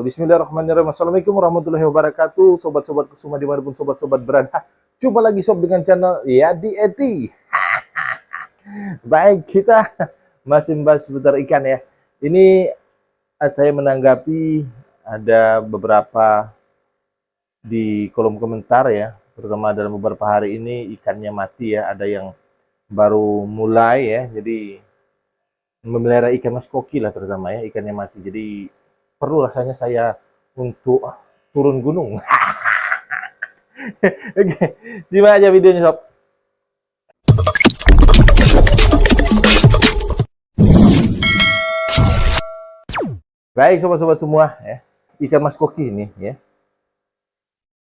wabarakatuh. Bismillahirrahmanirrahim. Assalamualaikum warahmatullahi wabarakatuh. Sobat-sobat Kusuma dimanapun sobat-sobat berada. Jumpa lagi sob dengan channel Yadi Eti. Baik, kita masih membahas seputar ikan ya. Ini saya menanggapi ada beberapa di kolom komentar ya. Terutama dalam beberapa hari ini ikannya mati ya. Ada yang baru mulai ya. Jadi memelihara ikan mas koki lah terutama ya, ikannya mati. Jadi perlu rasanya saya untuk turun gunung. Oke, simak aja videonya sob. Baik sobat-sobat semua ya, ikan mas koki ini ya.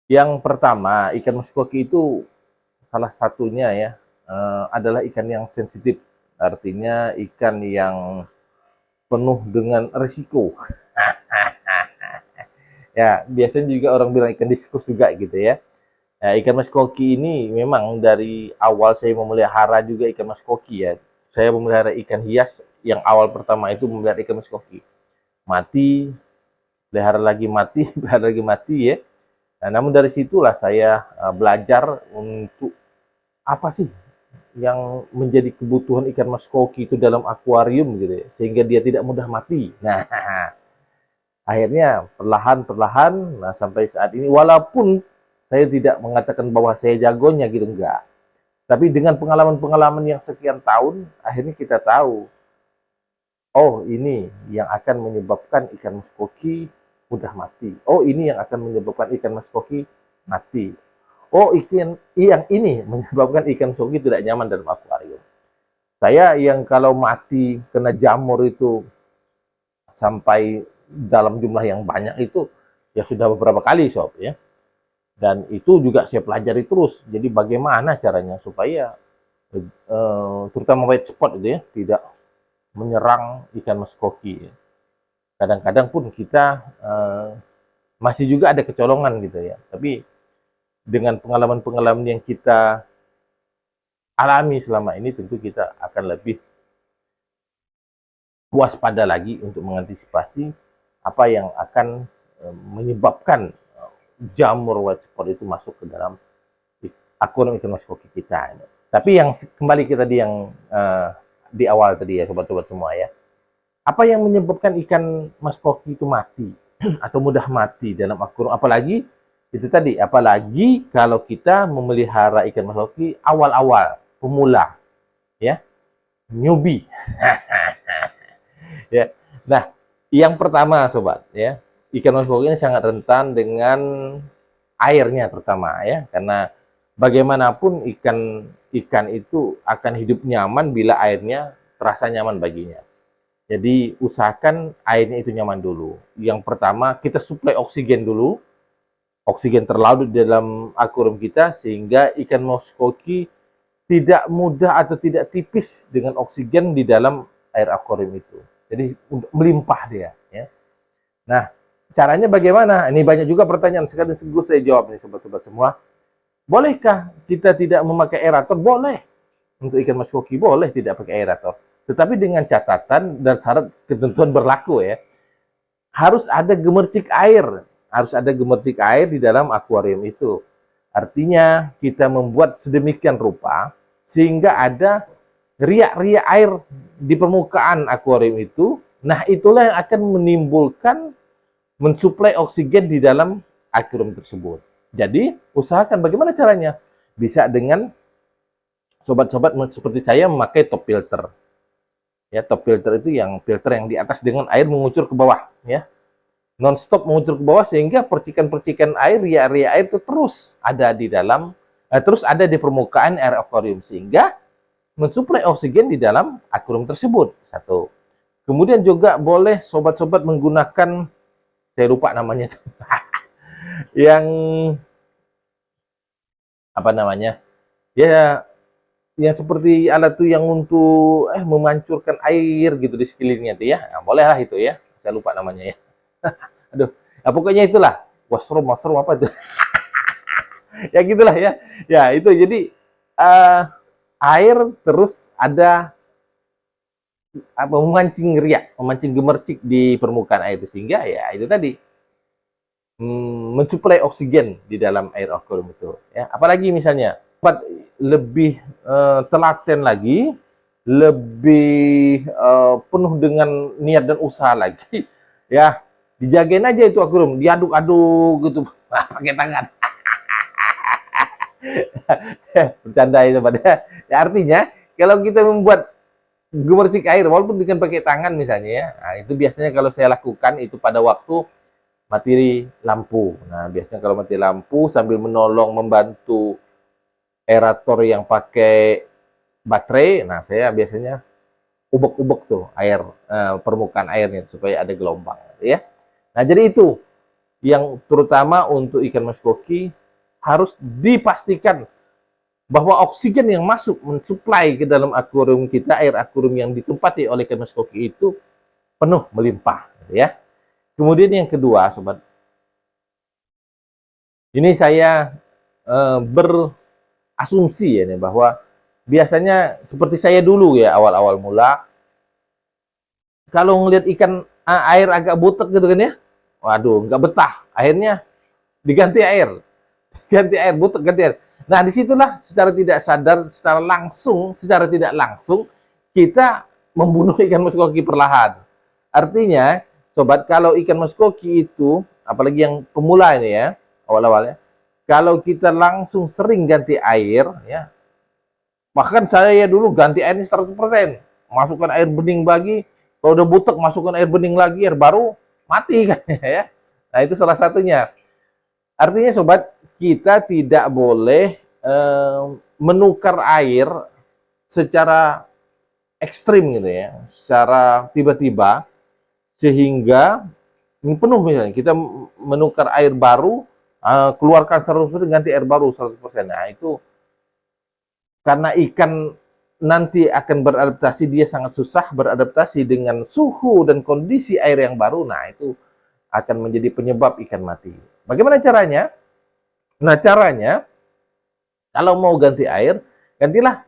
Yang pertama, ikan mas koki itu salah satunya ya adalah ikan yang sensitif. Artinya ikan yang penuh dengan risiko. Ya, biasanya juga orang bilang ikan diskus juga gitu ya. Nah, ikan mas koki ini memang dari awal saya memelihara juga ikan mas koki ya. Saya memelihara ikan hias yang awal pertama itu memelihara ikan mas koki. Mati, pelihara lagi mati, pelihara lagi mati ya. Nah, namun dari situlah saya belajar untuk apa sih yang menjadi kebutuhan ikan mas koki itu dalam akuarium gitu ya, sehingga dia tidak mudah mati. Nah, akhirnya perlahan-perlahan, nah sampai saat ini walaupun saya tidak mengatakan bahwa saya jagonya gitu, enggak. Tapi dengan pengalaman-pengalaman yang sekian tahun, akhirnya kita tahu, oh ini yang akan menyebabkan ikan mas koki mudah mati. Oh ini yang akan menyebabkan ikan mas koki mati. Oh, ikan yang ini menyebabkan ikan koki tidak nyaman dalam akuarium. Saya yang kalau mati kena jamur itu sampai dalam jumlah yang banyak itu ya sudah beberapa kali sob ya. Dan itu juga saya pelajari terus. Jadi bagaimana caranya supaya terutama white spot itu ya tidak menyerang ikan mas koki. Kadang-kadang pun kita masih juga ada kecolongan gitu ya. Tapi dengan pengalaman-pengalaman yang kita alami selama ini, tentu kita akan lebih waspada lagi untuk mengantisipasi apa yang akan menyebabkan jamur white spot itu masuk ke dalam akuarium ikan mas koki kita. Tapi yang kembali kita yang di awal tadi ya sobat-sobat semua ya, apa yang menyebabkan ikan mas koki itu mati atau mudah mati dalam akuarium, apalagi itu tadi, apalagi kalau kita memelihara ikan mas koki awal-awal, pemula, ya, newbie. Ya. Nah, yang pertama sobat, ya, ikan mas koki ini sangat rentan dengan airnya terutama, ya, karena bagaimanapun ikan itu akan hidup nyaman bila airnya terasa nyaman baginya. Jadi usahakan airnya itu nyaman dulu. Yang pertama kita suplai oksigen dulu. Oksigen terlarut di dalam akuarium kita sehingga ikan mas koki tidak mudah atau tidak tipis dengan oksigen di dalam air akuarium itu. Jadi melimpah dia ya. Nah, caranya bagaimana? Ini banyak juga pertanyaan, sekaligus saya jawab nih sobat-sobat semua. Bolehkah kita tidak memakai aerator? Boleh. Untuk ikan mas koki boleh tidak pakai aerator. Tetapi dengan catatan dan syarat ketentuan berlaku ya. Harus ada gemercik air. Harus ada gemercik air di dalam akuarium itu. Artinya kita membuat sedemikian rupa sehingga ada riak-riak air di permukaan akuarium itu. Nah, itulah yang akan menimbulkan mensuplai oksigen di dalam akuarium tersebut. Jadi, usahakan bagaimana caranya? Bisa dengan sobat-sobat seperti saya memakai top filter. Ya, top filter itu yang filter yang di atas dengan air mengucur ke bawah ya. Non-stop mengucur ke bawah sehingga percikan-percikan air, riak-riak air itu terus ada di dalam, terus ada di permukaan air akuarium sehingga mensuplai oksigen di dalam akuarium tersebut. Satu. Kemudian juga boleh sobat-sobat menggunakan, saya lupa namanya, yang apa namanya? Ya, yang seperti alat tuh yang untuk memancurkan air gitu di sekelilingnya tuh ya. Nah, boleh lah itu ya. Saya lupa namanya ya. Aduh, nah, pokoknya itulah washroom apa itu. Ya gitulah ya. Ya itu jadi air terus ada memancing riak, memancing gemercik di permukaan air itu sehingga ya itu tadi mensuplai oksigen di dalam air akuarium itu. Ya, apalagi misalnya lebih telaten lagi, lebih penuh dengan niat dan usaha lagi, ya dijagain aja itu akuarium, diaduk-aduk gitu, pakai tangan. Bercanda itu pada. Ya, artinya kalau kita membuat gemercik air walaupun dengan pakai tangan misalnya ya, nah, itu biasanya kalau saya lakukan itu pada waktu mati lampu. Nah, biasanya kalau mati lampu sambil menolong membantu aerator yang pakai baterai, nah saya biasanya ubek-ubek tuh air, permukaan airnya supaya ada gelombang, ya. Nah, jadi itu yang terutama untuk ikan mas koki harus dipastikan bahwa oksigen yang masuk mensuplai ke dalam akuarium kita, air akuarium yang ditempati oleh ikan mas koki itu penuh melimpah, ya. Kemudian yang kedua, sobat, ini saya berasumsi ya nih, bahwa biasanya seperti saya dulu ya awal-awal mula, kalau ngelihat ikan air agak butek gitu kan ya, waduh nggak betah, akhirnya diganti air, butek ganti air. Nah, disitulah secara tidak sadar, secara tidak langsung kita membunuh ikan mas koki perlahan. Artinya, sobat, kalau ikan mas koki itu, apalagi yang pemula ini ya, awal-awalnya, kalau kita langsung sering ganti air, ya, bahkan saya dulu ganti airnya 100%, masukkan air bening lagi, kalau udah butek masukkan air bening lagi, air baru, mati kan ya. Nah, itu salah satunya. Artinya, sobat, kita tidak boleh menukar air secara ekstrim gitu ya, secara tiba-tiba, sehingga penuh misalnya kita menukar air baru, keluarkan 100% ganti air baru 100%. Nah, itu karena ikan nanti akan beradaptasi, dia sangat susah beradaptasi dengan suhu dan kondisi air yang baru. Nah, itu akan menjadi penyebab ikan mati. Bagaimana caranya? Nah, caranya kalau mau ganti air, gantilah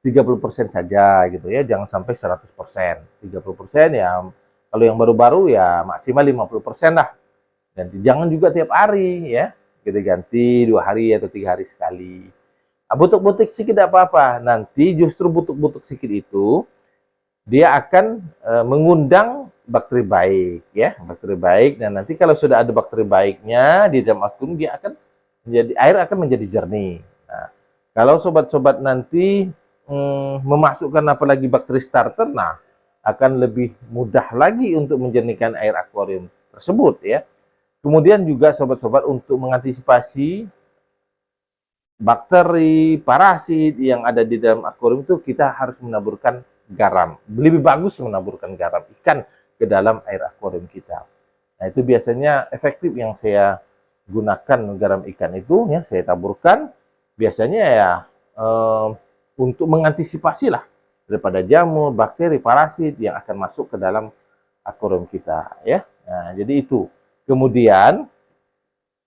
30% saja gitu ya, jangan sampai 100%. 30% ya, kalau yang baru-baru ya maksimal 50% lah. Dan jangan juga tiap hari ya, kita ganti 2 hari atau 3 hari sekali. Butuk-butuk sedikit tidak apa-apa, nanti justru butuk-butuk sedikit itu dia akan mengundang bakteri baik ya, bakteri baik, dan nanti kalau sudah ada bakteri baiknya di dalam akuarium, dia akan menjadi, air akan menjadi jernih. Nah, kalau sobat-sobat nanti memasukkan apalagi bakteri starter, nah akan lebih mudah lagi untuk menjernihkan air akuarium tersebut ya. Kemudian juga sobat-sobat, untuk mengantisipasi bakteri, parasit yang ada di dalam akuarium itu, kita harus menaburkan garam. Lebih bagus menaburkan garam ikan ke dalam air akuarium kita. Nah, itu biasanya efektif yang saya gunakan, garam ikan itu ya, saya taburkan biasanya ya untuk mengantisipasi lah daripada jamur, bakteri, parasit yang akan masuk ke dalam akuarium kita ya. Nah, jadi itu. Kemudian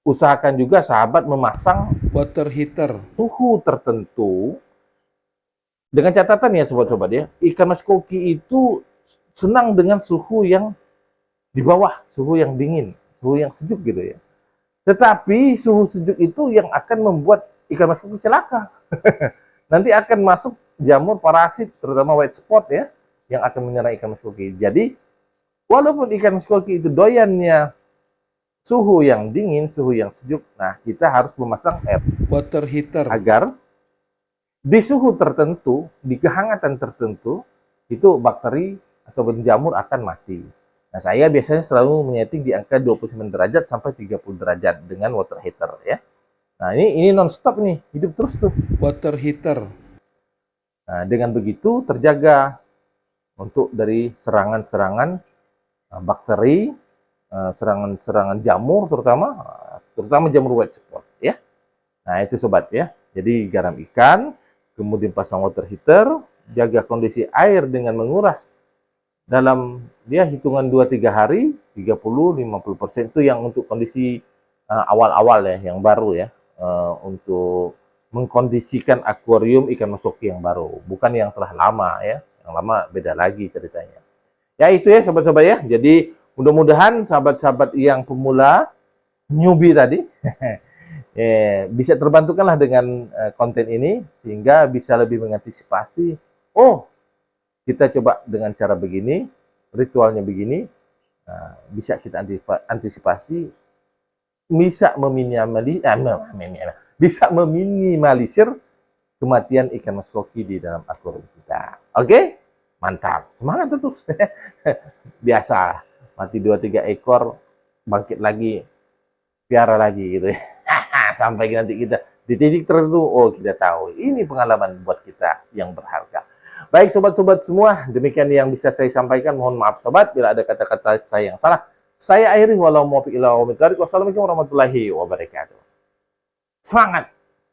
usahakan juga sahabat memasang water heater suhu tertentu, dengan catatan ya sobat-sobat ya, ikan mas koki itu senang dengan suhu yang di bawah, suhu yang dingin, suhu yang sejuk gitu ya. Tetapi suhu sejuk itu yang akan membuat ikan mas koki celaka. Nanti akan masuk jamur, parasit, terutama white spot ya, yang akan menyerang ikan mas koki. Jadi, walaupun ikan mas koki itu doyannya suhu yang dingin, suhu yang sejuk, nah kita harus memasang water heater agar di suhu tertentu, di kehangatan tertentu, itu bakteri atau jamur akan mati. Nah, saya biasanya selalu menyeting di angka 29 derajat sampai 30 derajat dengan water heater ya. Nah, ini non-stop nih, hidup terus tuh water heater. Nah, dengan begitu terjaga untuk dari serangan-serangan bakteri, serangan-serangan jamur, terutama jamur white spot ya. Nah, itu sobat ya. Jadi garam ikan, kemudian pasang water heater, jaga kondisi air dengan menguras dalam dia hitungan 2-3 hari, 30-50% itu yang untuk kondisi awal-awal ya, yang baru ya, untuk mengkondisikan akuarium ikan mas koki yang baru, bukan yang telah lama ya. Yang lama beda lagi ceritanya. Ya, itu ya sobat-sobat ya. Jadi mudah-mudahan sahabat-sahabat yang pemula newbie tadi bisa terbantukanlah dengan konten ini sehingga bisa lebih mengantisipasi. Oh, kita coba dengan cara begini, ritualnya begini, bisa kita antisipasi, bisa meminimalisir kematian ikan mas koki di dalam akuarium kita. Oke? Mantap. Semangat terus. Biasa, mati 2-3 ekor, bangkit lagi, piara lagi gitu ya. Sampai nanti kita di titik tertentu, oh kita tahu ini pengalaman buat kita yang berharga. Baik sobat-sobat semua, demikian yang bisa saya sampaikan. Mohon maaf sobat bila ada kata-kata saya yang salah. Saya akhiri walau muwaffiq ila aqwamit thoriq. Wassalamualaikum warahmatullahi wabarakatuh. Semangat.